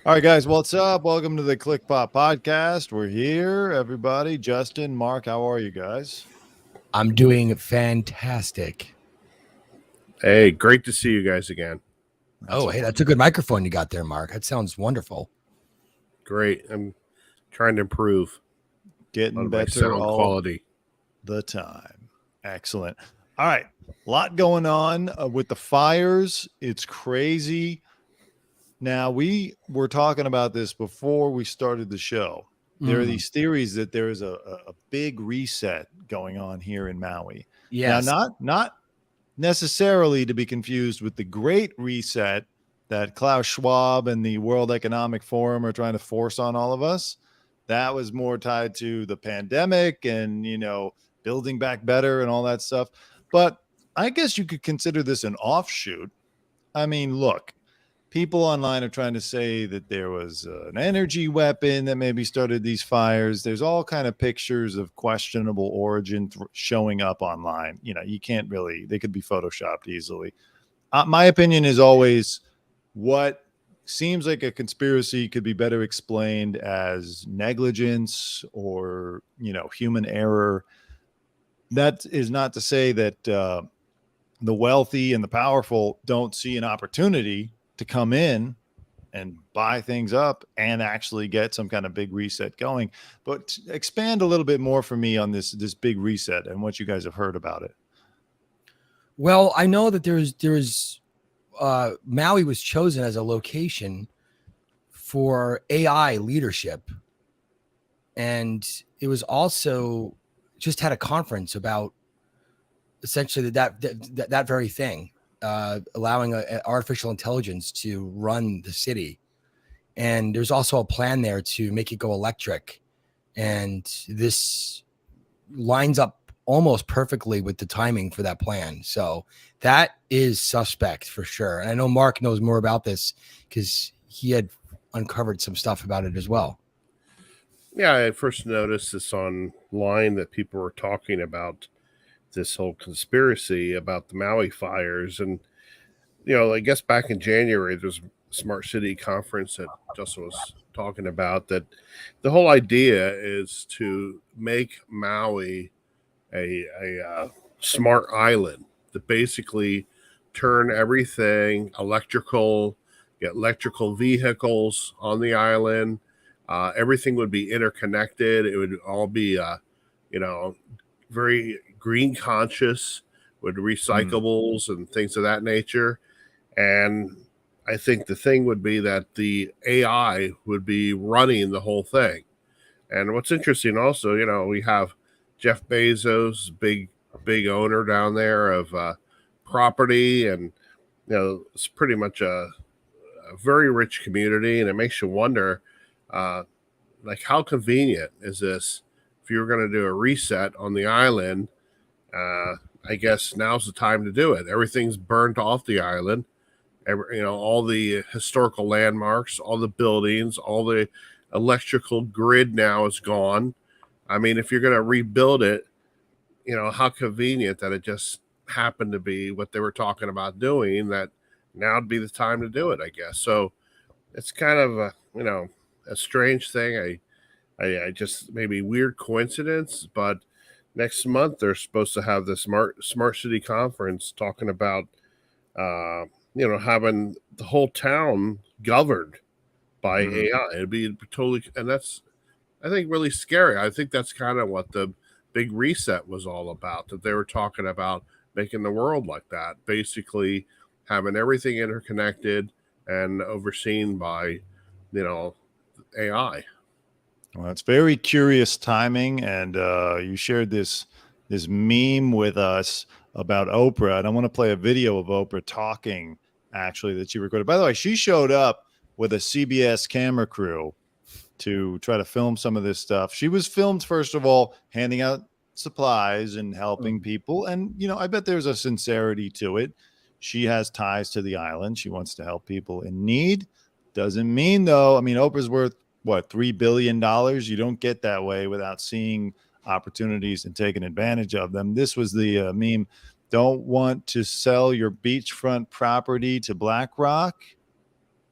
All right, guys, what's up? Welcome to the Click Pop Podcast. We're here, everybody. Justin, Mark, how are you guys? I'm doing fantastic. Hey, great to see you guys again. That's Oh, a hey, that's a good microphone you got there, Mark. That sounds wonderful. Great. I'm trying to improve getting on my better sound all quality. the time. Excellent. All right, a lot going on with the fires. It's crazy. Now, we were talking about this before we started the show. There are Mm, these theories that there is a big reset going on here in Maui. Now, yes. not necessarily to be confused with the Great Reset that Klaus Schwab and the World Economic Forum are trying to force on all of us. That was more tied to the pandemic and, building back better and all that stuff. But I guess you could consider this an offshoot. I mean, look, people online are trying to say that there was an energy weapon that maybe started these fires. There's all kind of pictures of questionable origin showing up online. You can't really, they could be photoshopped easily. My opinion is always what seems like a conspiracy could be better explained as negligence or, human error. That is not to say that the wealthy and the powerful don't see an opportunity to come in and buy things up and actually get some kind of big reset going. But expand a little bit more for me on this big reset and what you guys have heard about it. Well, I know that there's Maui was chosen as a location for AI leadership, and it was also just had a conference about essentially that very thing, allowing artificial intelligence to run the city. And there's also a plan there to make it go electric, and this lines up almost perfectly with the timing for that plan. So that is suspect for sure. And I know Mark knows more about this because he had uncovered some stuff about it as well. Yeah, I first noticed this online that people were talking about this whole conspiracy about the Maui fires. And, I guess back in January, there's a Smart City conference that Justin was talking about that the whole idea is to make Maui a smart island that basically turn everything electrical, get electrical vehicles on the island. Everything would be interconnected. It would all be, you know, very green conscious with Hmm. recyclables and things of that nature. And I think the thing would be that the AI would be running the whole thing. And what's interesting also, we have Jeff Bezos, big owner down there of property, and it's pretty much a very rich community, and it makes you wonder, uh, like how convenient is this if you were going to do a reset on the island? Uh, I guess now's the time to do it. Everything's burnt off the island. All the historical landmarks, all the buildings, all the electrical grid now is gone. I mean, if you're going to rebuild it, how convenient that it just happened to be what they were talking about doing, that now would be the time to do it, I guess. So it's kind of a strange thing. I just maybe weird coincidence, but next month they're supposed to have the smart city conference talking about having the whole town governed by Hmm. AI. It'd be totally, and that's, I think, really scary. I think that's kind of what the big reset was all about. That they were talking about making the world like that, basically having everything interconnected and overseen by, you know, AI. Well, it's very curious timing, and you shared this meme with us about Oprah, and I want to play a video of Oprah talking actually that she recorded. By the way, she showed up with a CBS camera crew to try to film some of this stuff. She was filmed first of all handing out supplies and helping people, and I bet there's a sincerity to it. She has ties to the island. She wants to help people in need. Doesn't mean though. I mean, Oprah's worth what, $3 billion. You don't get that way without seeing opportunities and taking advantage of them. This was the meme. Don't want to sell your beachfront property to BlackRock?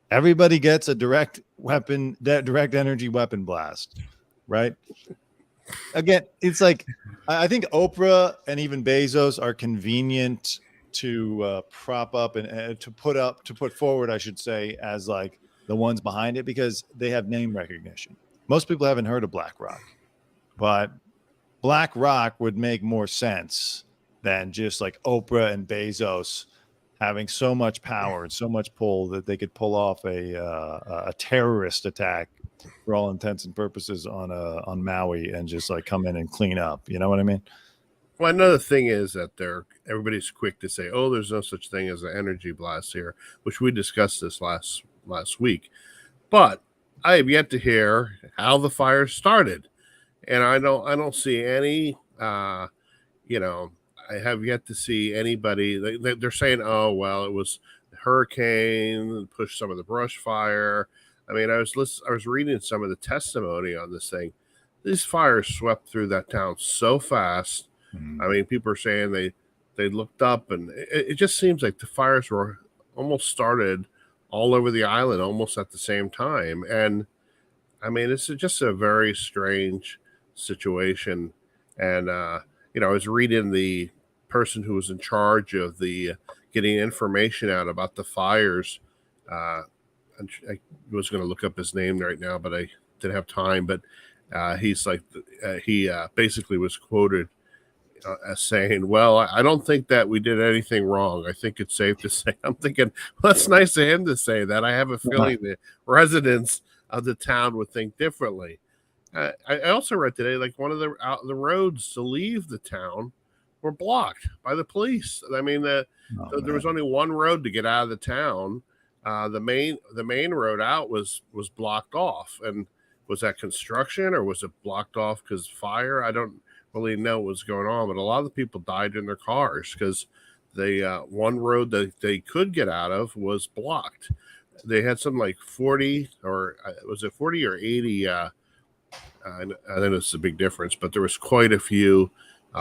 Everybody gets a direct energy weapon blast, right? Again, it's like I think Oprah and even Bezos are convenient to prop up and to put forward, I should say, as like the ones behind it because they have name recognition. Most people haven't heard of BlackRock, but BlackRock would make more sense than just like Oprah and Bezos having so much power and so much pull that they could pull off a terrorist attack for all intents and purposes on Maui and just like come in and clean up. You know what I mean? Well, another thing is that everybody's quick to say, "Oh, there's no such thing as an energy blast here," which we discussed this last week. But I have yet to hear how the fire started, and I don't see any. You know, I have yet to see anybody. They're saying, "Oh, well, it was the hurricane pushed some of the brush fire." I mean, I was reading some of the testimony on this thing. These fires swept through that town so fast. I mean, people are saying they looked up, and it just seems like the fires were almost started all over the island almost at the same time. And I mean, it's just a very strange situation. And you know, I was reading the person who was in charge of the getting information out about the fires. I was going to look up his name right now, but I didn't have time. But he's like, he basically was quoted as saying, "Well, I don't think that we did anything wrong. I think it's safe to say." I'm thinking, well, that's nice of him to say that. I have a feeling the residents of the town would think differently. I also read today, like one of the roads to leave the town were blocked by the police. I mean, there was only one road to get out of the town. The main road out was blocked off. And was that construction or was it blocked off because fire? I don't really know what was going on, but a lot of the people died in their cars because they one road that they could get out of was blocked. They had some like 40 or was it 40 or 80? I think it's a big difference, but there was quite a few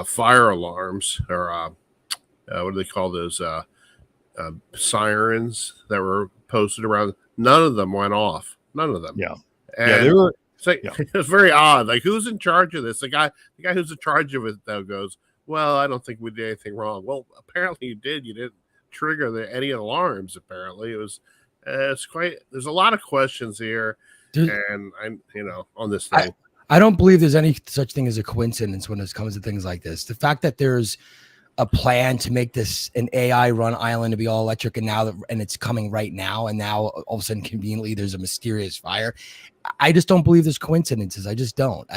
fire alarms or what do they call those sirens that were posted around. None of them went off. None of them. Yeah. And yeah, they were. It's like, it was very odd. Like, who's in charge of this? The guy who's in charge of it though goes, "Well, I don't think we did anything wrong." Well, apparently you did. You didn't trigger any alarms. Apparently, it was. It's quite. There's a lot of questions here, and I'm on this thing. I don't believe there's any such thing as a coincidence when it comes to things like this. The fact that there's a plan to make this an AI run island to be all electric, and it's coming right now, and now all of a sudden conveniently there's a mysterious fire. I just don't believe there's coincidences. I just don't.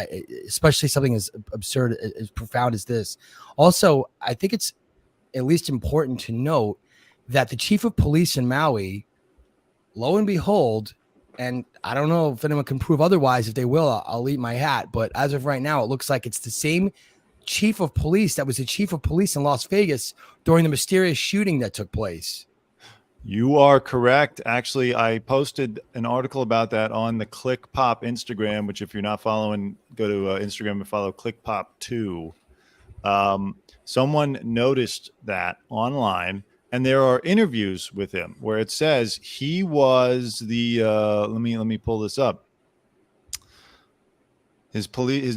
Especially something as absurd, as profound as this. Also, I think it's at least important to note that the chief of police in Maui, lo and behold, and I don't know if anyone can prove otherwise. If they will, I'll eat my hat. But as of right now, it looks like it's the same chief of police that was the chief of police in Las Vegas during the mysterious shooting that took place. You are correct. Actually, I posted an article about that on the Click Pop Instagram, which if you're not following, go to Instagram and follow Click Pop 2. Someone noticed that online, and there are interviews with him where it says he was the let me pull this up. His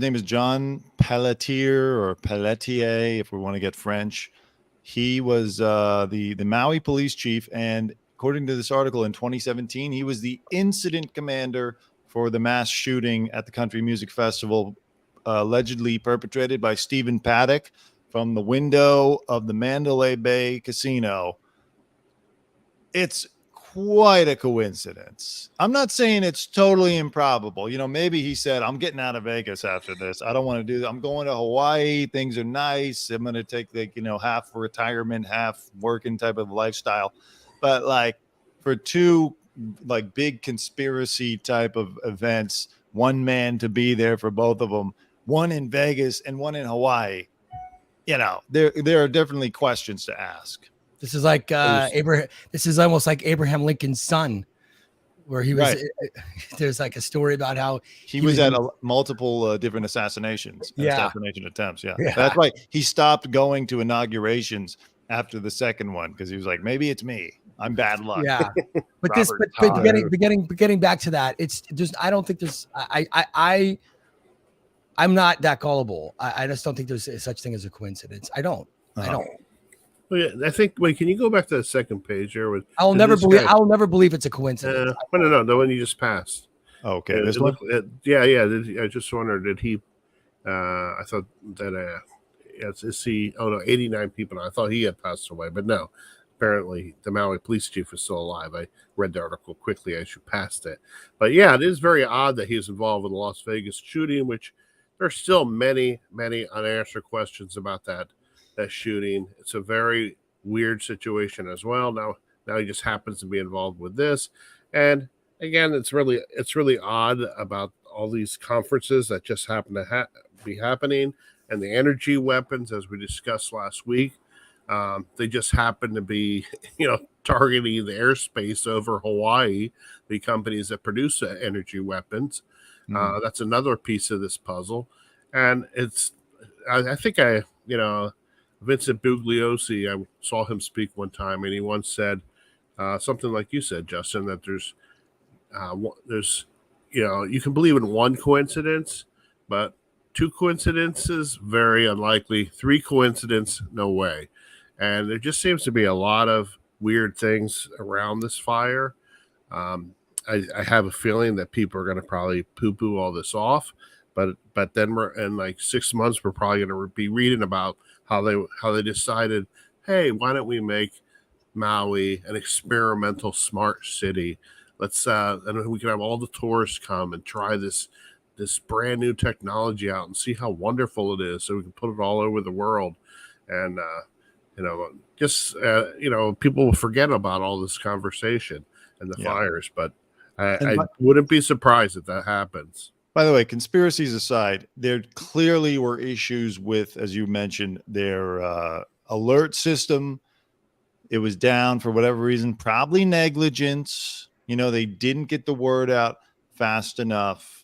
name is John Pelletier or Pelletier, if we want to get French. He was the Maui police chief, and according to this article, in 2017, he was the incident commander for the mass shooting at the Country Music Festival, allegedly perpetrated by Stephen Paddock from the window of the Mandalay Bay Casino. It's quite a coincidence. I'm not saying it's totally improbable. Maybe he said, "I'm getting out of Vegas after this. I don't want to do that. I'm going to Hawaii. Things are nice. I'm going to take half retirement, half working type of lifestyle." But like for two like big conspiracy type of events, one man to be there for both of them, one in Vegas and one in Hawaii, there are definitely questions to ask. This is like Abraham. This is almost like Abraham Lincoln's son, where he was. Right. There's like a story about how he was at multiple different assassination attempts. Yeah, that's right. He stopped going to inaugurations after the second one because he was like, maybe it's me. I'm bad luck. Yeah, but Robert but Todd. getting back to that, it's just I don't think there's I'm not that gullible. I just don't think there's such thing as a coincidence. I don't. Well, yeah, I think. Wait, can you go back to the second page here? With I'll never believe it's a coincidence. No, the one you just passed. Okay, this one. Yeah. I just wondered, did he? I thought that. Is he? Oh no, 89 people. I thought he had passed away, but no. Apparently, the Maui police chief is still alive. I read the article quickly as you passed it, but yeah, it is very odd that he's involved in the Las Vegas shooting, which there's still many unanswered questions about that shooting. It's a very weird situation as well. Now he just happens to be involved with this, and again, it's really odd about all these conferences that just happen to be happening, and the energy weapons, as we discussed last week. They just happen to be, targeting the airspace over Hawaii, the companies that produce energy weapons. That's another piece of this puzzle. And I think Vincent Bugliosi, I saw him speak one time, and he once said something like you said, Justin, that there's, you can believe in one coincidence, but two coincidences, very unlikely. Three coincidences, no way. And there just seems to be a lot of weird things around this fire. I have a feeling that people are going to probably poo-poo all this off, but then we're in like 6 months, we're probably going to be reading about how they decided, hey, why don't we make Maui an experimental smart city? Let's and we can have all the tourists come and try this brand new technology out and see how wonderful it is, so we can put it all over the world. And people will forget about all this conversation and the fires, but I wouldn't be surprised if that happens. By the way, conspiracies aside, there clearly were issues with, as you mentioned, their alert system. It was down for whatever reason, probably negligence. They didn't get the word out fast enough.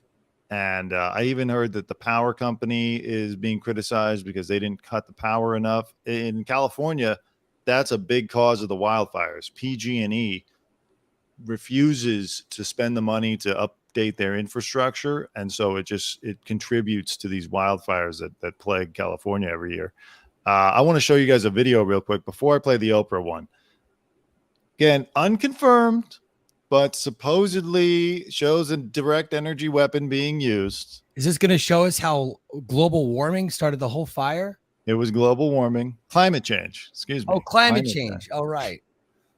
And I even heard that the power company is being criticized because they didn't cut the power enough. In California, that's a big cause of the wildfires. PG&E refuses to spend the money to update their infrastructure, and so it contributes to these wildfires that plague California every year. I want to show you guys a video real quick before I play the Oprah one. Again, unconfirmed, but supposedly shows a direct energy weapon being used. Is this going to show us how global warming started the whole fire? It was global warming, climate change. Excuse me. Oh, climate change. Oh, right.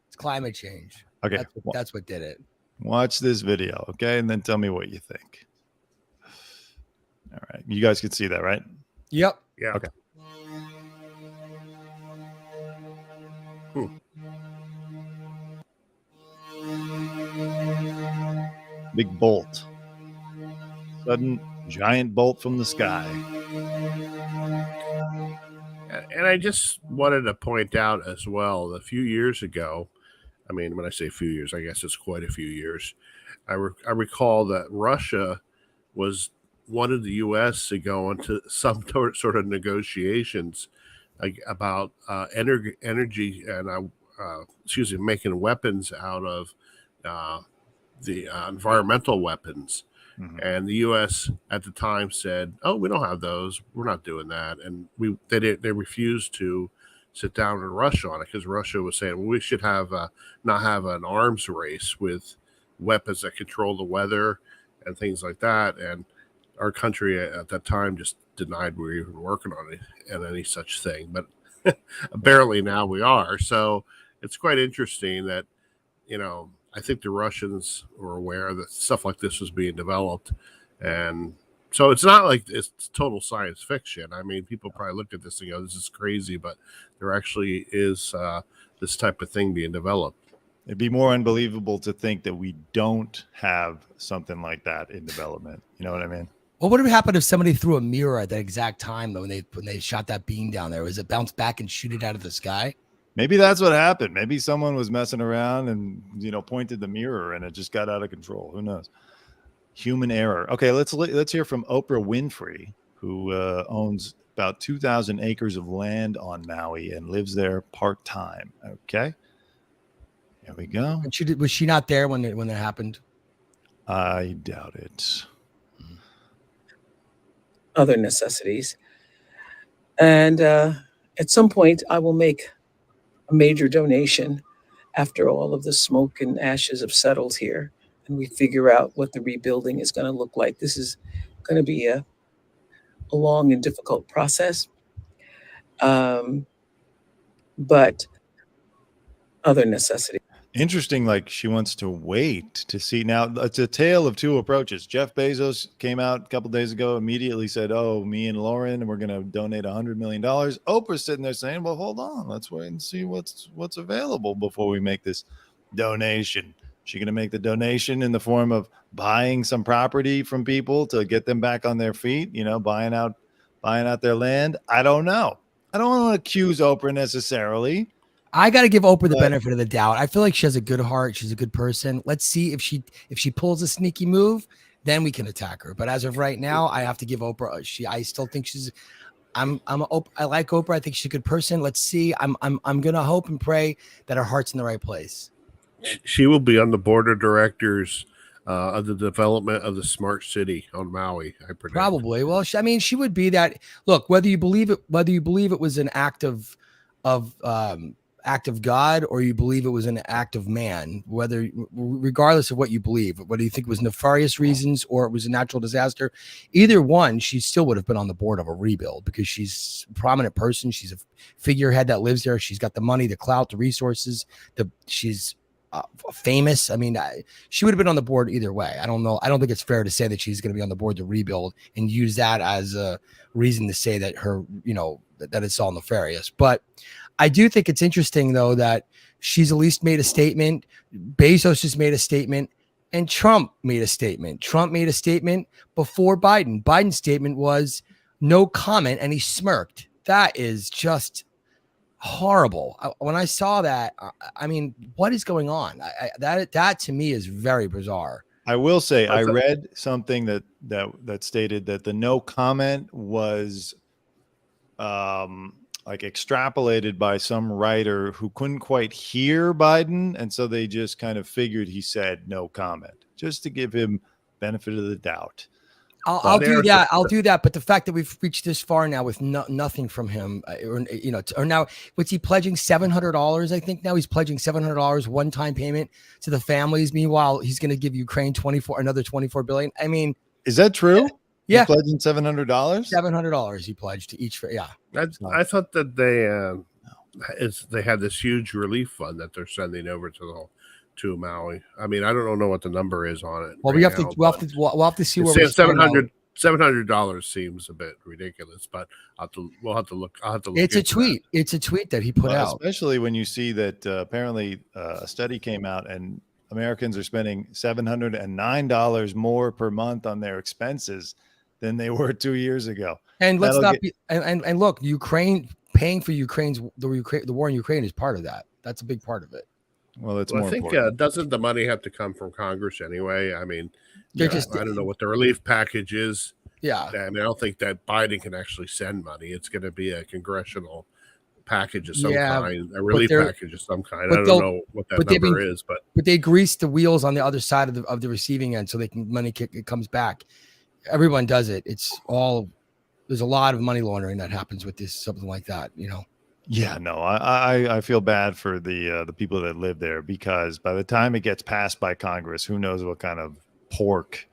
It's climate change. Okay. That's what did it. Watch this video, okay? And then tell me what you think. All right. You guys can see that, right? Yep. Yeah. Okay. Big bolt. Sudden giant bolt from the sky. And I just wanted to point out as well, a few years ago, I mean, when I say a few years, I guess it's quite a few years, I recall that Russia wanted the U.S. to go into some sort of negotiations about energy and, making weapons out of the environmental weapons. Mm-hmm. And the U.S. at the time said, "Oh, we don't have those. We're not doing that." And they refused to sit down and rush on it because Russia was saying, well, we should have not have an arms race with weapons that control the weather and things like that. And our country at that time just denied we were even working on it and any such thing. But apparently now we are. So it's quite interesting that, I think the Russians were aware that stuff like this was being developed. And so it's not like it's total science fiction. I mean, people probably look at this and go, this is crazy, but there actually is this type of thing being developed. It'd be more unbelievable to think that we don't have something like that in development. You know what I mean? What would have happened if somebody threw a mirror at that exact time when they shot that beam down there? Was it bounce back and shoot it out of the sky? Maybe that's what happened. Maybe someone was messing around and, pointed the mirror and it just got out of control. Who knows? Human error. Okay, let's hear from Oprah Winfrey, who owns about 2,000 acres of land on Maui and lives there part-time. Okay. There we go. And was she not there when that happened? I doubt it. Other necessities. And at some point, I will make a major donation after all of the smoke and ashes have settled here and we figure out what the rebuilding is going to look like. This is going to be a long and difficult process. But other necessities. Interesting, like she wants to wait to see. Now it's a tale of two approaches. Jeff Bezos came out a couple days ago, immediately said, "Oh, me and Lauren, we're going to donate $100 million." Oprah's sitting there saying, "Well, hold on, let's wait and see what's available before we make this donation." She going to make the donation in the form of buying some property from people to get them back on their feet, buying out their land. I don't know. I don't want to accuse Oprah necessarily. I got to give Oprah the benefit of the doubt. I feel like she has a good heart. She's a good person. Let's see if she pulls a sneaky move, then we can attack her. But as of right now, I have to give Oprah. I still think I like Oprah. I think she's a good person. Let's see. I'm gonna hope and pray that her heart's in the right place. She will be on the board of directors of the development of the smart city on Maui. I predict. Probably. Well, she would be that. Look, whether you believe it was an act of God or you believe it was an act of man, regardless of what you believe, whether you think it was nefarious reasons or it was a natural disaster, either one, she still would have been on the board of a rebuild because she's a prominent person. She's a figurehead that lives there. She's got the money, the clout, the resources, she's famous. I mean, she would have been on the board either way. I don't know. I don't think it's fair to say that she's going to be on the board to rebuild and use that as a reason to say that that it's all nefarious. But I do think it's interesting, though, that she's at least made a statement. Bezos just made a statement and Trump made a statement. Trump made a statement before Biden. Biden's statement was no comment and he smirked. That is just horrible. When I saw that, I mean, what is going on? That to me is very bizarre. I will say I read something that stated that the no comment was like extrapolated by some writer who couldn't quite hear Biden, and so they just kind of figured he said no comment just to give him benefit of the doubt. I'll do that. I'll do that. But the fact that we've reached this far now with nothing from him, or now what's he pledging? $700. I think now he's pledging $700 one-time payment to the families. Meanwhile, he's going to give Ukraine another $24 billion. I mean, is that true? Yeah, he's pledging $700. $700 he pledged to each. Yeah, I thought that they had this huge relief fund that they're sending over to Maui. I mean, I don't know what the number is on it. Well, we'll have to see where $700 seems a bit ridiculous, but we'll have to look. I'll have to look. It's a tweet. It's a tweet that he put out. Especially when you see that apparently a study came out and Americans are spending $709 more per month on their expenses than they were 2 years ago. And look, Ukraine paying for the war in Ukraine is part of that. That's a big part of it. Well, it's more. I think doesn't the money have to come from Congress anyway? I mean, I don't know what the relief package is. Yeah, I mean, I don't think that Biden can actually send money. It's going to be a congressional package of some kind, a relief package of some kind. I don't know what that number is, but they grease the wheels on the other side of the receiving end so they can it comes back. Everyone does it. There's a lot of money laundering that happens with this, something like that, Yeah, no, I feel bad for the people that live there because by the time it gets passed by Congress, who knows what kind of pork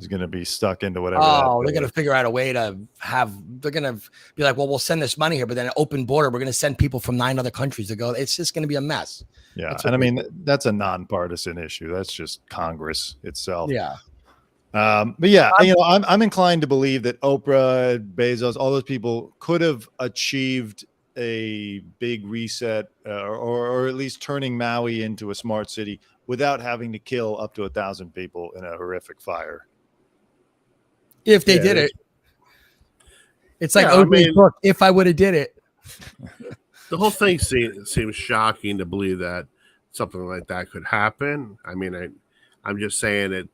is going to be stuck into whatever. Oh, they're going to figure out a way to they're going to be like, well, we'll send this money here, but then an open border, we're going to send people from 9 other countries to go. It's just going to be a mess. Yeah. And I mean, that's a nonpartisan issue. That's just Congress itself. Yeah. But yeah, I'm inclined to believe that Oprah, Bezos, all those people could have achieved a big reset or at least turning Maui into a smart city without having to kill up to 1,000 people in a horrific fire. If they did it. It's like Oprah's book, If I Would Have Did It. The whole thing seems shocking to believe that something like that could happen. I mean, I'm just saying that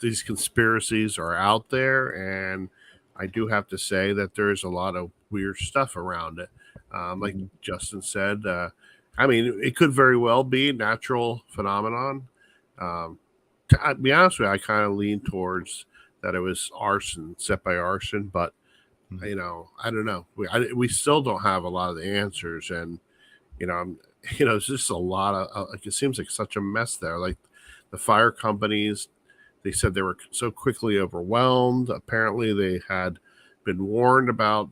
these conspiracies are out there, and I do have to say that there's a lot of weird stuff around it. Like Justin said, I mean, it could very well be natural phenomenon. To be honest with you, I kind of lean towards that it was arson, set by arson, but you know, I don't know. We still don't have a lot of the answers, and you know, it's just a lot of like it seems like such a mess there. Like the fire companies, they said they were so quickly overwhelmed. Apparently, they had been warned about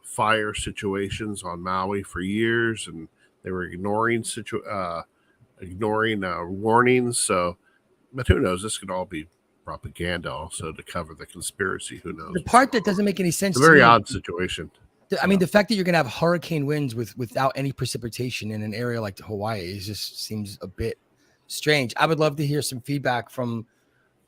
fire situations on Maui for years, and they were ignoring warnings. So, but who knows? This could all be propaganda, also to cover the conspiracy. Who knows? The part that doesn't make any sense. It's a very odd situation. I mean, the fact that you're going to have hurricane winds without any precipitation in an area like Hawaii just seems a bit strange. I would love to hear some feedback from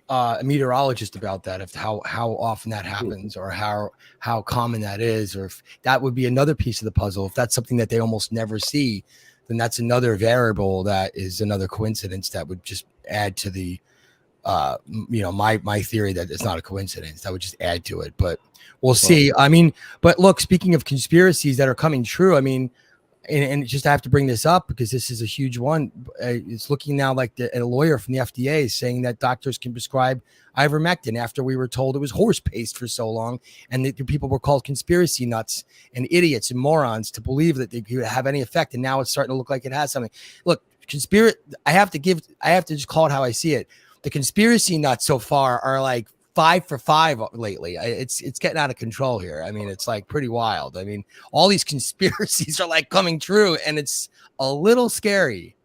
a meteorologist about that, of how often that happens, or how common that is, or if that would be another piece of the puzzle. If that's something that they almost never see, then that's another variable that is another coincidence that would just add to the my theory that it's not a coincidence. That would just add to it, but we'll see. I mean, but look, speaking of conspiracies that are coming true, I mean, and just I have to bring this up because this is a huge one. It's looking now like a lawyer from the FDA is saying that doctors can prescribe ivermectin after we were told it was horse paste for so long, and the people were called conspiracy nuts and idiots and morons to believe that they could have any effect. And now it's starting to look like it has something. Look, I have to just call it how I see it. The conspiracy nuts so far are like 5 for 5 lately. It's getting out of control here. I mean, it's like pretty wild. I mean, all these conspiracies are like coming true, and it's a little scary.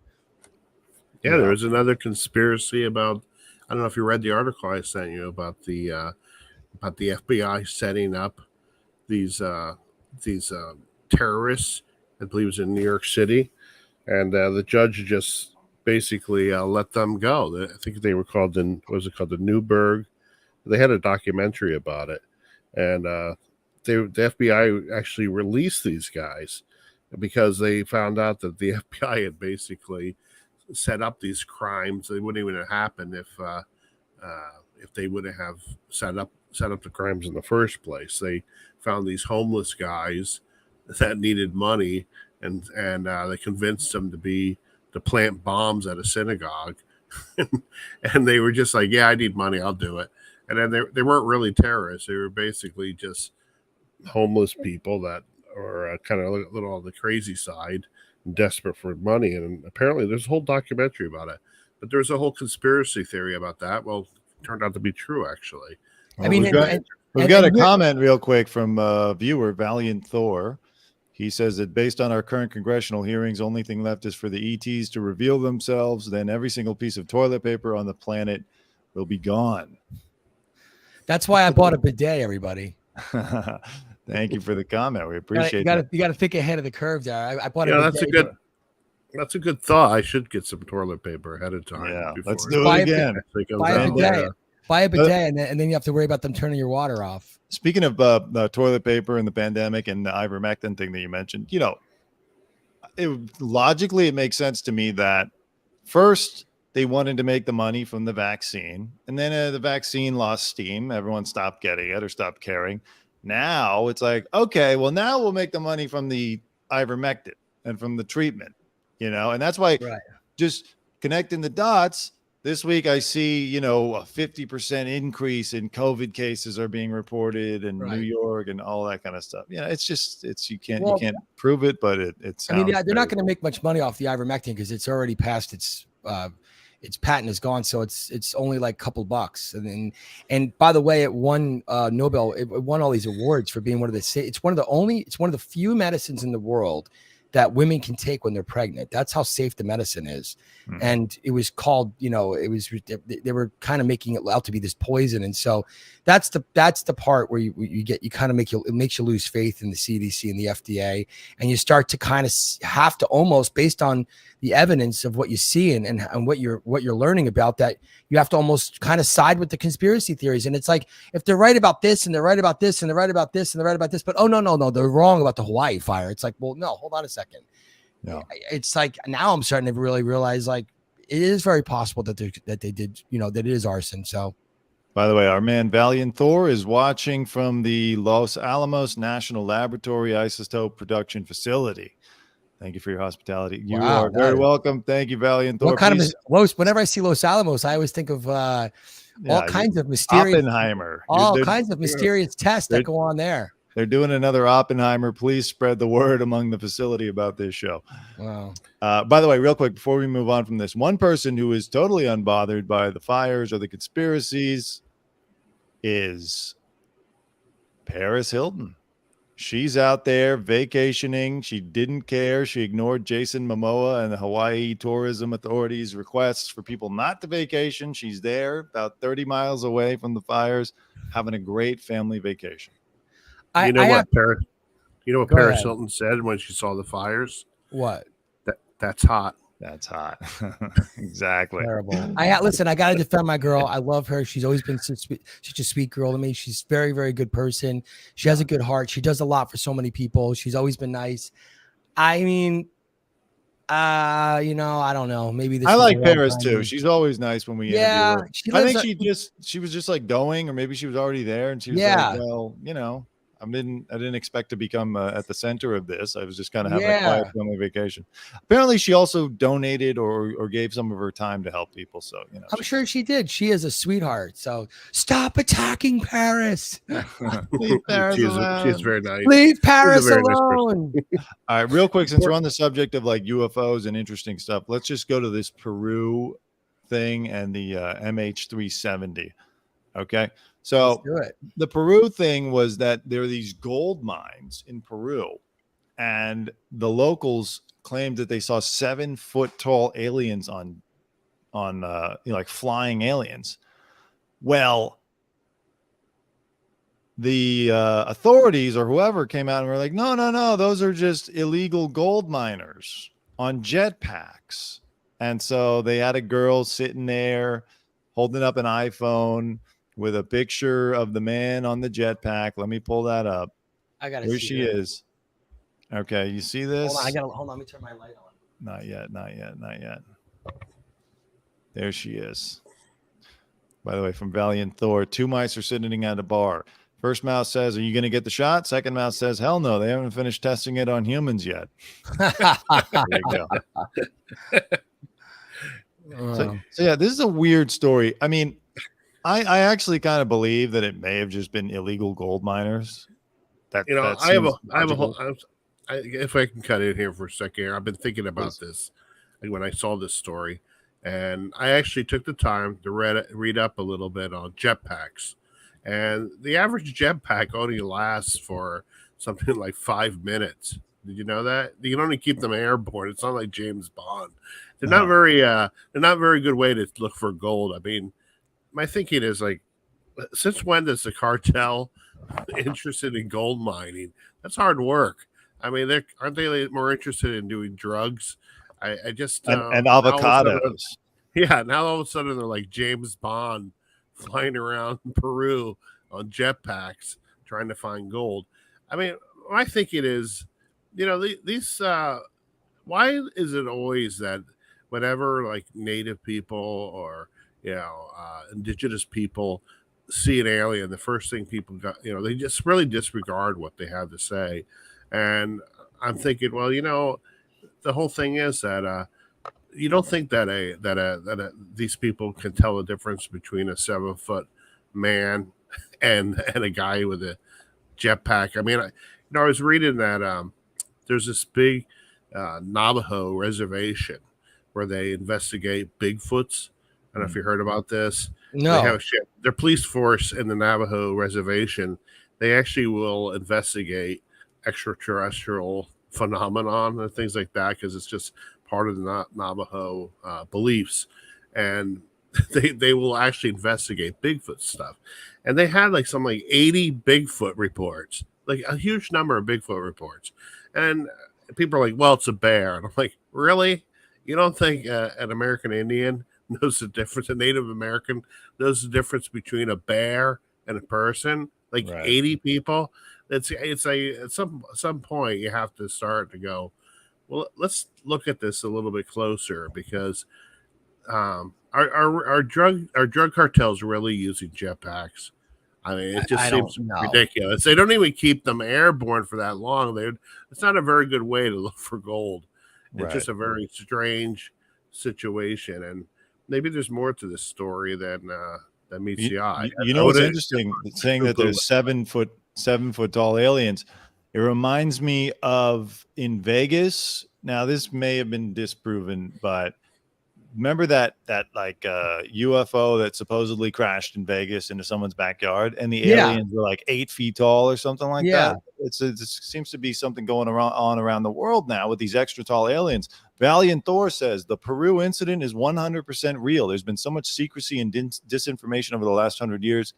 Yeah, there was another conspiracy about, I don't know if you read the article I sent you about the FBI setting up these terrorists. I believe it was in New York City, and the judge just basically let them go. I think they were called the Newberg. They had a documentary about it, and the FBI actually released these guys because they found out that the FBI had basically set up these crimes. They wouldn't even have happened if they wouldn't have set up the crimes in the first place. They found these homeless guys that needed money, and they convinced them to plant bombs at a synagogue, and they were just like, "Yeah, I need money, I'll do it." And then they weren't really terrorists; they were basically just homeless people that are kind of a little on the crazy side, and desperate for money. And apparently, there's a whole documentary about it. But there's a whole conspiracy theory about that. Well, it turned out to be true, actually. I mean, we've got a comment real quick from viewer Valiant Thor. He says that based on our current congressional hearings, only thing left is for the ETs to reveal themselves. Then every single piece of toilet paper on the planet will be gone. That's why I bought a bidet, everybody. Thank you for the comment. We appreciate it. You got to think ahead of the curve there. I bought a bidet. That's a good thought. I should get some toilet paper ahead of time. Yeah, let's do it again. Buy a bidet, and then you have to worry about them turning your water off. Speaking of the toilet paper and the pandemic and the ivermectin thing that you mentioned, logically it makes sense to me that first they wanted to make the money from the vaccine, and then the vaccine lost steam. Everyone stopped getting it or stopped caring. Now it's like, okay, well, now we'll make the money from the ivermectin and from the treatment, and that's why just connecting the dots. This week, I see, a 50% increase in COVID cases are being reported in New York and all that kind of stuff. You can't prove it, but it sounds. I mean, they're not going to make much money off the ivermectin because it's already past its patent is gone, so it's only like a couple bucks. And by the way, it won Nobel. It won all these awards for being one of the few medicines in the world that women can take when they're pregnant. That's how safe the medicine is. And it was called, they were kind of making it out to be this poison. And so that's the part where it makes you lose faith in the CDC and the FDA. And you start to kind of have to almost, based on the evidence of what you see and what you're learning about, that you have to almost kind of side with the conspiracy theories. And it's like, if they're right about this and they're right about this and they're right about this and they're right about this, but no, they're wrong about the Hawaii fire. It's like, well, no, hold on a second. No. It's like, now I'm starting to really realize, like, it is very possible that they did, that it is arson. So, by the way, our man Valiant Thor is watching from the Los Alamos National Laboratory Isotope Production Facility. Thank you for your hospitality. You Wow, are very that is- welcome. Thank you, Valiant Thor. What kind Please- of Los? Whenever I see Los Alamos, I always think of all yeah, kinds of mysterious, Oppenheimer. all They're- kinds of mysterious tests that go on there. They're doing another Oppenheimer. Please spread the word among the facility about this show. Wow. By the way, real quick, before we move on from this, one person who is totally unbothered by the fires or the conspiracies is Paris Hilton. She's out there vacationing. She didn't care. She ignored Jason Momoa and the Hawaii Tourism Authority's requests for people not to vacation. She's there about 30 miles away from the fires, having a great family vacation. You know what Paris ahead. Hilton said when she saw the fires? What? That's hot. That's hot. Exactly. Terrible. Listen, I got to defend my girl. I love her. She's always been such a sweet girl to me. She's very, very good person. She has a good heart. She does a lot for so many people. She's always been nice. I mean, I don't know. Maybe this I was like the wrong Paris time. too. She's always nice when we Yeah, interview her. I think she was just like going, or maybe she was already there, and she was like, well, I didn't expect to become at the center of this. I was just kind of having a quiet family vacation. Apparently, she also donated or gave some of her time to help people. So I'm sure she did. She is a sweetheart. So stop attacking Paris. Leave Paris alone. She's very nice. Leave Paris alone. All right, real quick, since we're on the subject of like UFOs and interesting stuff, let's just go to this Peru thing and the MH370. Okay. So the Peru thing was that there are these gold mines in Peru, and the locals claimed that they saw 7-foot tall aliens on like flying aliens. Well, the authorities or whoever came out and were like, no, those are just illegal gold miners on jetpacks. And so they had a girl sitting there holding up an iPhone with a picture of the man on the jetpack. Let me pull that up. I got There she is. Okay, you see this? Hold on. Let me turn my light on. Not yet. There she is. By the way, from Valiant Thor, 2 mice are sitting at a bar. First mouse says, "Are you going to get the shot?" Second mouse says, "Hell no, they haven't finished testing it on humans yet." There you go. So yeah, this is a weird story. I mean, I actually kind of believe that it may have just been illegal gold miners. If I can cut in here for a second here, I've been thinking about this when I saw this story, and I actually took the time to read up a little bit on jetpacks, and the average jetpack only lasts for something like 5 minutes. Did you know that? You can only keep them airborne. It's not like James Bond. They're not very good way to look for gold. I mean, my thinking is like, since when does the cartel interested in gold mining? That's hard work. I mean, aren't they more interested in doing drugs? I just and avocados. Now all of a sudden they're like James Bond flying around Peru on jetpacks trying to find gold. I mean, my thinking is, these why is it always that whenever like native people or indigenous people see an alien, the first thing people got, they just really disregard what they have to say. And I'm thinking, well, the whole thing is that you don't think that these people can tell the difference between a 7-foot man and a guy with a jetpack. I mean, I was reading that there's this big Navajo reservation where they investigate Bigfoots. I don't know if you heard about this. No. They have their police force in the Navajo reservation. They actually will investigate extraterrestrial phenomenon and things like that because it's just part of the Navajo beliefs. And they will actually investigate Bigfoot stuff. And they had like 80 Bigfoot reports, like a huge number of Bigfoot reports. And people are like, well, it's a bear. And I'm like, really? You don't think an American Indian knows the difference? A Native American knows the difference between a bear and a person? Like right. 80 people? It's at some point you have to start to go, well, let's look at this a little bit closer because our drug cartels are really using jetpacks. I mean, it just seems ridiculous. They don't even keep them airborne for that long. It's not a very good way to look for gold. It's just a very strange situation, and maybe there's more to this story than meets the eye. You know what's interesting? Saying that there's 7 foot tall aliens. It reminds me of in Vegas. Now, this may have been disproven, but remember that like UFO that supposedly crashed in Vegas into someone's backyard, and the aliens were like 8 feet tall or something like that. It seems to be something going around the world now with these extra tall aliens. Valiant Thor says the Peru incident is 100% real. There's been so much secrecy and disinformation over the last 100 years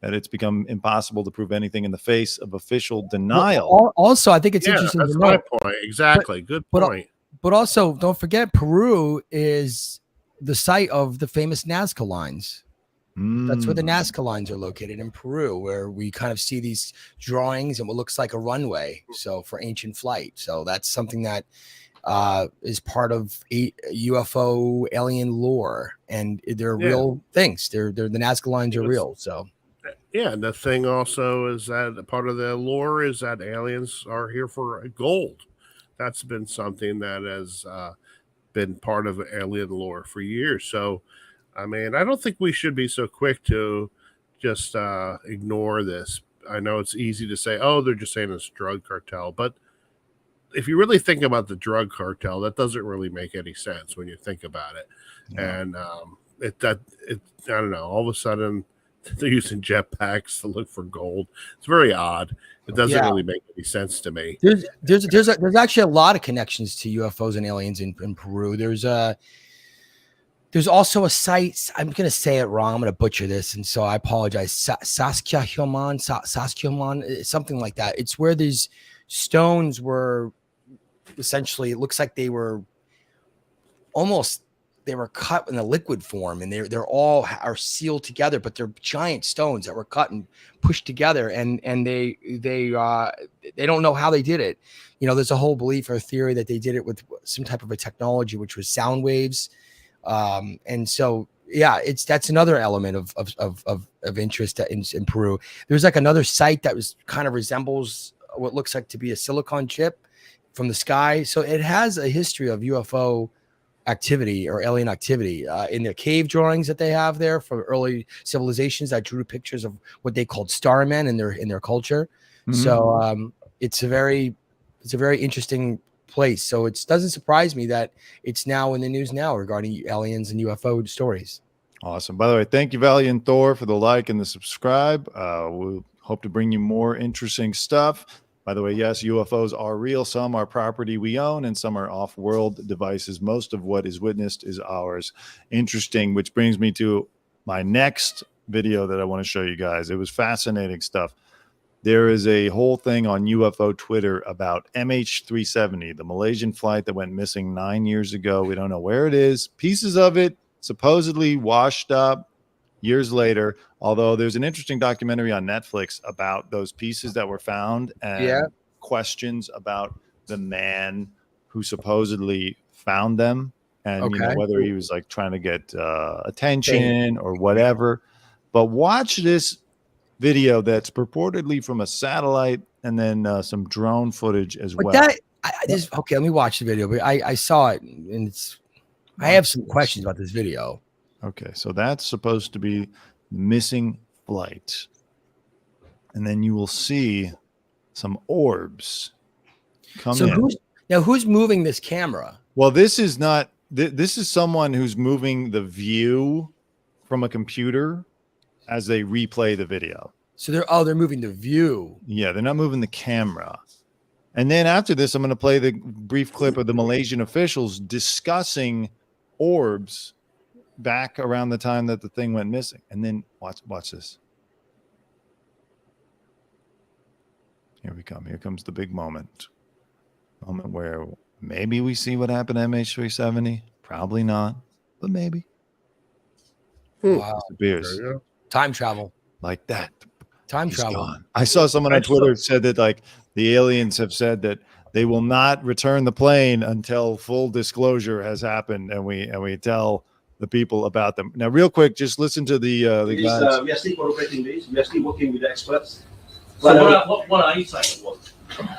that it's become impossible to prove anything in the face of official denial. Well, also, I think it's interesting. That's my point. Exactly. Good point. But also, don't forget, Peru is the site of the famous Nazca lines. That's where the Nazca lines are located, in Peru, where we kind of see these drawings and what looks like a runway. So for ancient flight. So that's something that is part of UFO alien lore, and they're real things. The Nazca lines are real. So. Yeah, and the thing also is that part of the lore is that aliens are here for gold. That's been something that has been part of alien lore for years. So, I mean, I don't think we should be so quick to just ignore this. I know it's easy to say, oh, they're just saying it's drug cartel. But if you really think about the drug cartel, that doesn't really make any sense when you think about it. Yeah. And I don't know, all of a sudden, they're using jetpacks to look for gold. It's very odd. It doesn't really make any sense to me. There's actually a lot of connections to UFOs and aliens in Peru. There's also a site. I'm going to say it wrong. I'm going to butcher this, and so I apologize. Saskatchewan, something like that. It's where these stones were essentially. It looks like they were cut in a liquid form, and they're all are sealed together, but they're giant stones that were cut and pushed together, and they don't know how they did it. You know, there's a whole belief or theory that they did it with some type of a technology, which was sound waves. And so, that's another element of interest in Peru. There's like another site that was kind of resembles what looks like to be a silicon chip from the sky. So it has a history of UFO activity or alien activity in their cave drawings that they have there from early civilizations that drew pictures of what they called starmen in their culture. Mm-hmm. So it's a very interesting place. So it doesn't surprise me that it's now in the news now regarding aliens and UFO stories. Awesome. By the way, thank you, Valiant Thor, for the like and the subscribe. We'll hope to bring you more interesting stuff. By the way, yes, UFOs are real. Some are property we own, and some are off-world devices. Most of what is witnessed is ours. Interesting, which brings me to my next video that I want to show you guys. It was fascinating stuff. There is a whole thing on UFO Twitter about MH370, the Malaysian flight that went missing 9 years ago. We don't know where it is. Pieces of it supposedly washed up years later, although there's an interesting documentary on Netflix about those pieces that were found and questions about the man who supposedly found them, and you know, whether he was like trying to get attention or whatever. But watch this video that's purportedly from a satellite, and then some drone footage as well. Let me watch the video. But I saw it, and I have some questions about this video. Okay, so that's supposed to be missing flight. And then you will see some orbs come in. Who's moving this camera? Well, this is not, this is someone who's moving the view from a computer as they replay the video. So they're moving the view. Yeah, they're not moving the camera. And then after this, I'm going to play the brief clip of the Malaysian officials discussing orbs back around the time that the thing went missing. And then watch this. Here we come. Here comes the big moment. Moment where maybe we see what happened to MH370. Probably not, but maybe. Wow. Disappears. Time travel. Like that. Time travel. Gone. I saw someone on Twitter said that like the aliens have said that they will not return the plane until full disclosure has happened, and we tell the people about them. Now, real quick, just listen to the guys. We are still cooperating this. We are still working with the experts. So what are you saying it was?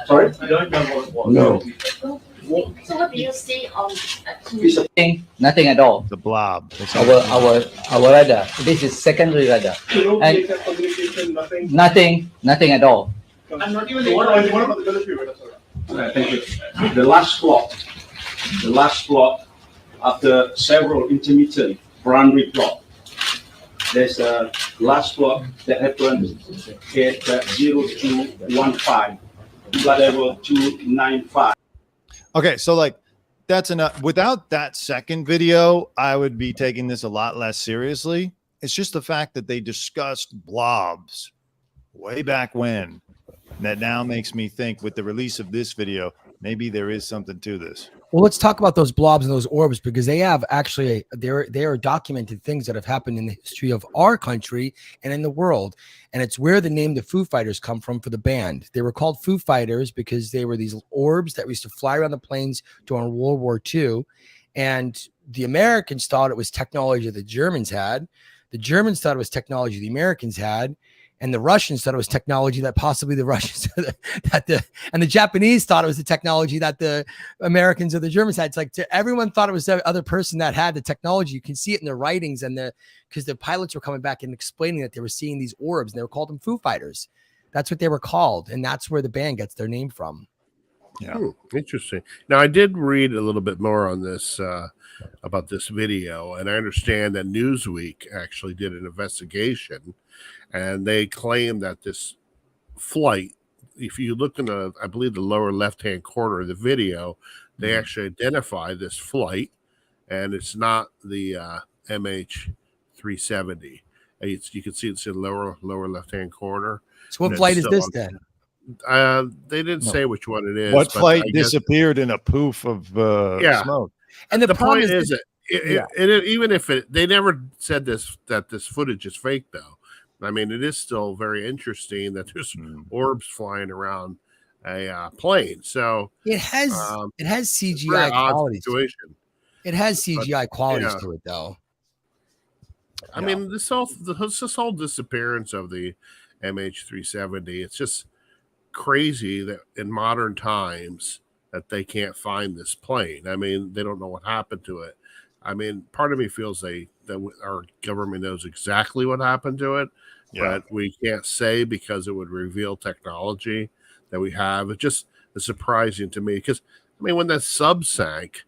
Sorry? You don't know what it was? No. So what do you see on It's a Nothing at all. The blob. It's Our radar. This is secondary radar. And communication, nothing. Nothing at all. I'm not even what about the military radar? Okay, thank you. The last plot, after several intermittent primary plot, there's a last plot that happened at 0215, level 295. okay. So like that's enough. Without that second video, I would be taking this a lot less seriously. It's just the fact that they discussed blobs way back when that now makes me think with the release of this video, maybe there is something to this. Well, let's talk about those blobs and those orbs because they have actually they are documented things that have happened in the history of our country and in the world. And it's where the name the Foo Fighters come from for the band. They were called Foo Fighters because they were these orbs that used to fly around the planes during World War II. And the Americans thought it was technology the Germans had. The Germans thought it was technology the Americans had. And the Russians thought it was technology that possibly the Russians and the Japanese thought it was the technology that the Americans or the Germans had. It's like everyone thought it was the other person that had the technology. You can see it in their writings and because the pilots were coming back and explaining that they were seeing these orbs and they were called them Foo Fighters. That's what they were called. And that's where the band gets their name from. Yeah. Interesting. Now, I did read a little bit more on this about this video, and I understand that Newsweek actually did an investigation, and they claim that this flight, if you look in the, I believe, the lower left-hand corner of the video, they actually identify this flight, and it's not the MH370. You can see it's in lower left-hand corner. So what flight is this then? They didn't say which one it is. What flight disappeared in a poof of smoke? And the point is that even if they never said that this footage is fake, though. I mean, it is still very interesting that there's orbs flying around a plane. So it has CGI qualities. It has CGI qualities to it, though. I mean, this whole disappearance of the MH370, it's just crazy that in modern times that they can't find this plane. I mean, they don't know what happened to it. I mean, part of me feels that our government knows exactly what happened to it, but we can't say because it would reveal technology that we have. It just is surprising to me because, I mean, when that sub sank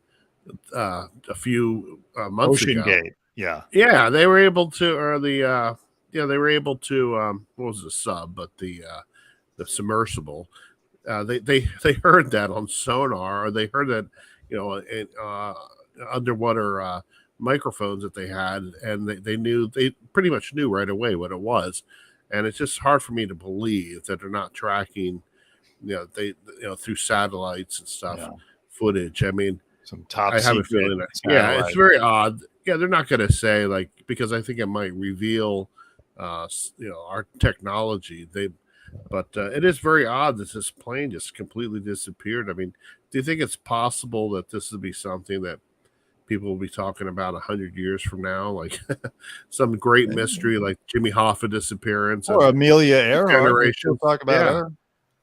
a few months ago, Gate. Yeah, they were able to, or they were able to, what was the sub, but the submersible, they heard that on sonar, or they heard that, underwater microphones that they had, and they pretty much knew right away what it was. And it's just hard for me to believe that they're not tracking, through satellites and stuff, footage. I mean, some top I have a feeling that, it's very odd. Yeah, they're not going to say, like, because I think it might reveal, our technology. But it is very odd that this plane just completely disappeared. I mean, do you think it's possible that this would be something that people will be talking about 100 years from now, like some great mystery, like Jimmy Hoffa disappearance, or Amelia Earhart? We'll talk about her.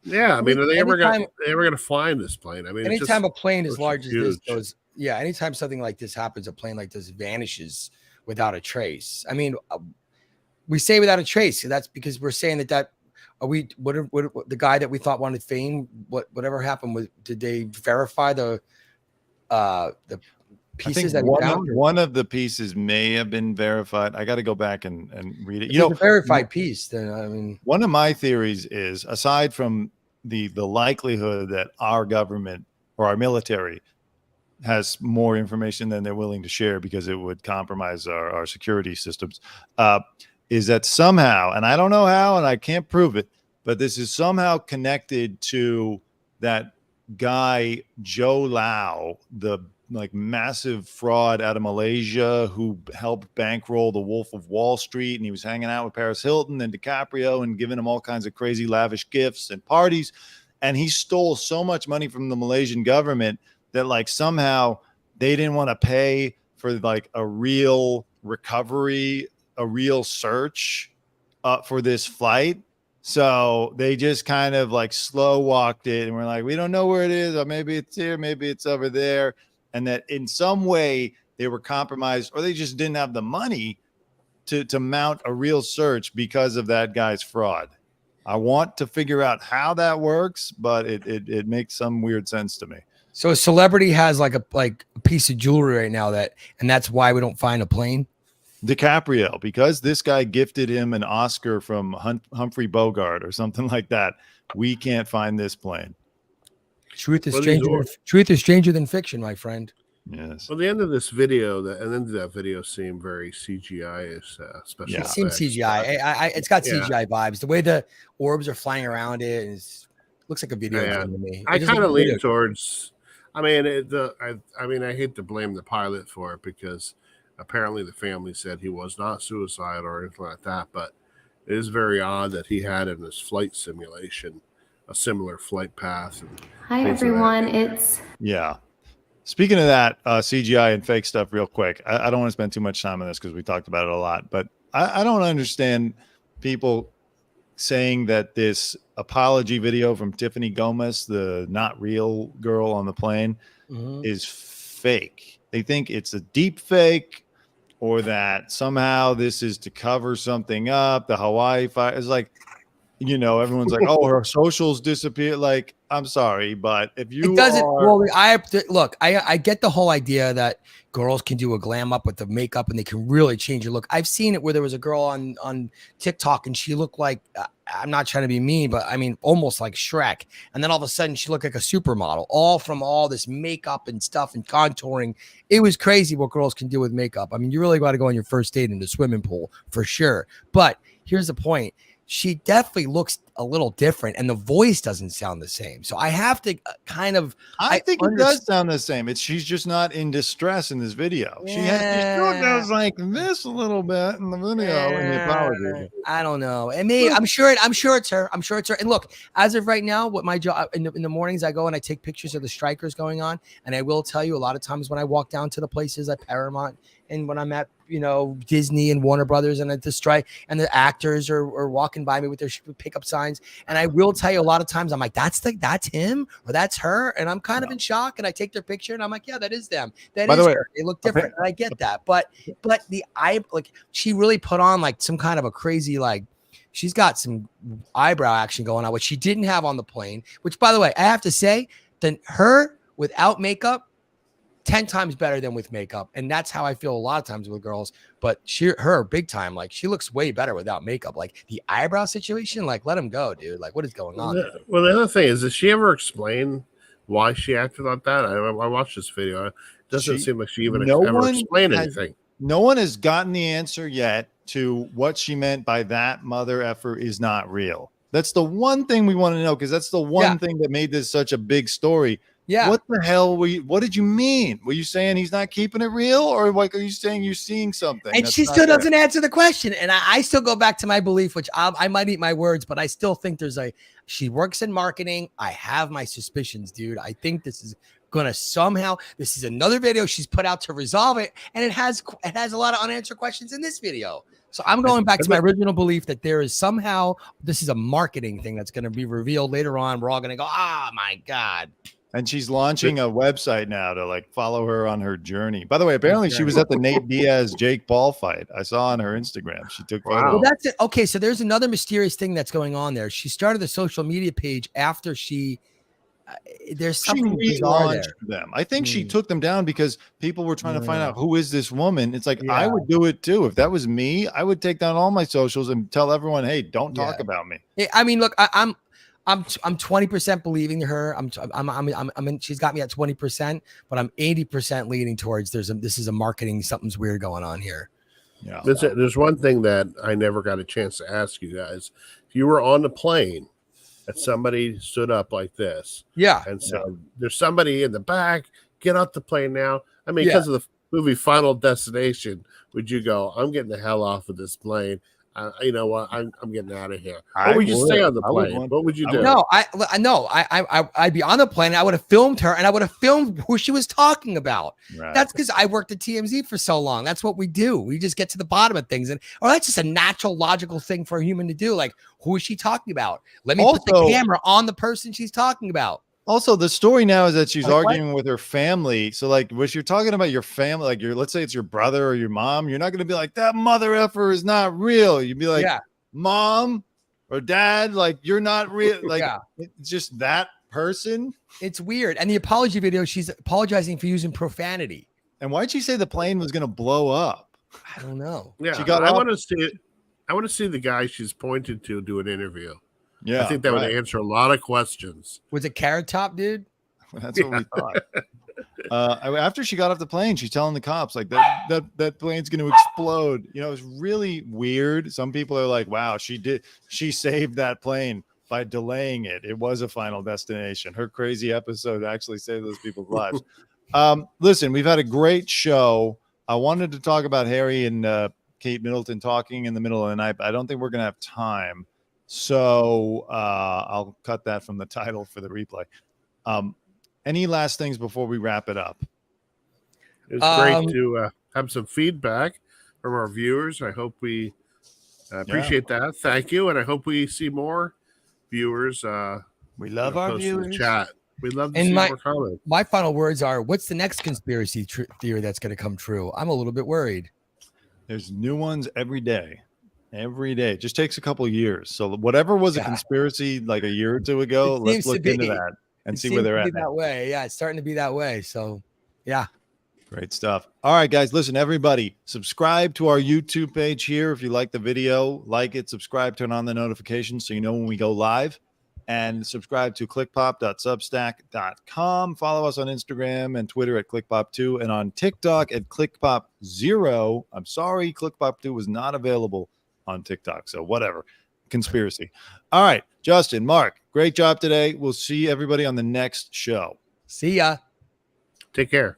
Yeah, I mean, are they ever going to find this plane? I mean, anytime a plane as large as this goes, anytime something like this happens, a plane like this vanishes without a trace. I mean, we say without a trace. That's because we're saying that what the guy that we thought wanted fame, whatever happened with, did they verify the pieces that one of the pieces may have been verified. I got to go back and read it. It's a verified piece. Then I mean, one of my theories is, aside from the likelihood that our government or our military has more information than they're willing to share because it would compromise our security systems, is that somehow, and I don't know how, and I can't prove it, but this is somehow connected to that guy Joe Lau, the massive fraud out of Malaysia who helped bankroll the Wolf of Wall Street, and he was hanging out with Paris Hilton and DiCaprio and giving them all kinds of crazy lavish gifts and parties, and he stole so much money from the Malaysian government that somehow they didn't want to pay for a real recovery, a real search for this flight. So they just kind of like slow walked it, and we're like, we don't know where it is, or maybe it's here, maybe it's over there, and that in some way they were compromised, or they just didn't have the money to mount a real search because of that guy's fraud. I want to figure out how that works, but it makes some weird sense to me. So a celebrity has like a piece of jewelry right now and that's why we don't find a plane. DiCaprio, because this guy gifted him an Oscar from Humphrey Bogart or something like that. We can't find this plane. Truth is stranger than fiction, my friend. Yes. Well, the end of this video, the end of that video seemed very CGI-ish, special. It seems CGI. It's got CGI vibes. The way the orbs are flying around it looks like a video game to me. I kind of lean towards. I mean, I hate to blame the pilot for it because apparently the family said he was not suicide or anything like that. But it is very odd that he had in his flight simulation a similar flight path. Hi everyone. Speaking of that, CGI and fake stuff real quick, I don't want to spend too much time on this because we talked about it a lot, but I don't understand people saying that this apology video from Tiffany Gomas, the not real girl on the plane, is fake. They think it's a deep fake or that somehow this is to cover something up. The Hawaii fire is like, everyone's like, oh, her socials disappear. Like, I'm sorry, but if you I get the whole idea that girls can do a glam up with the makeup and they can really change your look. I've seen it where there was a girl on TikTok and she looked like, I'm not trying to be mean, but I mean, almost like Shrek. And then all of a sudden she looked like a supermodel, all from all this makeup and stuff and contouring. It was crazy what girls can do with makeup. I mean, you really got to go on your first date in the swimming pool for sure. But here's the point. She definitely looks a little different and the voice doesn't sound the same. So I have to I think it does sound the same. She's just not in distress in this video. She goes like this a little bit in the video in the apology. I don't know. And I'm sure it's her. I'm sure it's her. And look, as of right now, what my job in the mornings I go and I take pictures of the strikers going on. And I will tell you a lot of times when I walk down to the places at Paramount and when I'm at, Disney and Warner Brothers and at the strike and the actors are walking by me with their pickup signs. And I will tell you a lot of times I'm like, that's him or that's her. And I'm kind of in shock and I take their picture and I'm like, yeah, that is them. That is her. They look different. And I get that. But she really put on like some kind of a crazy, she's got some eyebrow action going on, which she didn't have on the plane, which by the way, I have to say that her without makeup, 10 times better than with makeup. And that's how I feel a lot of times with girls, but her big time, she looks way better without makeup. Like the eyebrow situation, let him go, dude. Like what is going on? Well, the other thing is, did she ever explain why she acted like that? I watched this video. It doesn't seem like she even ever explained anything. No one has gotten the answer yet to what she meant by that mother effer is not real. That's the one thing we want to know, because that's the one thing that made this such a big story. Yeah. What the hell what did you mean? Were you saying he's not keeping it real? Or are you saying you're seeing something? And she still doesn't answer the question. And I still go back to my belief, which I might eat my words, but I still think she works in marketing. I have my suspicions, dude. I think this is going to this is another video she's put out to resolve it. And it has a lot of unanswered questions in this video. So I'm going back to my original belief that there is this is a marketing thing that's going to be revealed later on. We're all going to go, oh my God. And she's launching a website now to follow her on her journey. By the way, apparently she was at the Nate Diaz Jake Paul fight. I saw on her Instagram. She took photos. Well, that's it. Okay, so there's another mysterious thing that's going on there. She started the social media page after there's something bizarre there. Them. I think she took them down because people were trying to find out who is this woman. It's like I would do it too. If that was me, I would take down all my socials and tell everyone, "Hey, don't talk about me." I mean, look, I'm 20% believing her. She's got me at 20%, but I'm 80% leaning towards this is a marketing, something's weird going on here. Yeah. There's one thing that I never got a chance to ask you guys. If you were on the plane and somebody stood up like this, and said, "There's somebody in the back, get off the plane now." I mean, because of the movie Final Destination, would you go, "I'm getting the hell off of this plane. You know what? I'm getting out of here. I Or would you stay would. on the I would plane? want- What would you I do? would. No, I'd be on the plane. I would have filmed her, and I would have filmed who she was talking about. Right. That's because I worked at TMZ for so long. That's what we do. We just get to the bottom of things, or that's just a natural, logical thing for a human to do. Like, who is she talking about? Let me put the Also- camera on the person she's talking about. Also, the story now is that she's Like what? arguing with her family. So, like, when you're talking about your family, like, let's say it's your brother or your mom, you're not going to be like, that mother effer is not real. You'd be like, Yeah. Mom or dad, like, you're not real. Like, Yeah. it's just that person. It's weird. And the apology video, she's apologizing for using profanity. And why'd she say the plane was going to blow up? I don't know. Yeah, She got I off- want to see it. I want to see the guy she's pointed to do an interview. Yeah. I think that would answer a lot of questions. Was it Carrot Top, dude? That's what we thought. After she got off the plane, she's telling the cops like that plane's going to explode. You know, it's really weird. Some people are like, "Wow, she saved that plane by delaying it. It was a final destination. Her crazy episode actually saved those people's lives." Listen, we've had a great show. I wanted to talk about Harry and Kate Middleton talking in the middle of the night, but I don't think we're going to have time. So I'll cut that from the title for the replay. Any last things before we wrap it up? It was great to have some feedback from our viewers. I hope we appreciate that. Thank you, and I hope we see more viewers. We love our post in the viewers. chat. We'd love to And see my- more comments. My final words are, what's the next conspiracy theory that's going to come true? I'm a little bit worried. There's new ones every day. Every day. It just takes a couple of years. So whatever was a Yeah. conspiracy like a year or two ago, It let's seems to look into be. that and It see where seems they're to at be now. that way. Yeah, it's starting to be that way. So, yeah. Great stuff. All right, guys, listen, everybody, subscribe to our YouTube page here. If you like the video, like it, subscribe, turn on the notifications so you know when we go live, and subscribe to clickpop.substack.com. Follow us on Instagram and Twitter at clickpop2 and on TikTok at clickpop0. I'm sorry, clickpop2 was not available on TikTok, so whatever. Conspiracy. All right, Justin, Mark, great job today. We'll see everybody on the next show. See ya. Take care.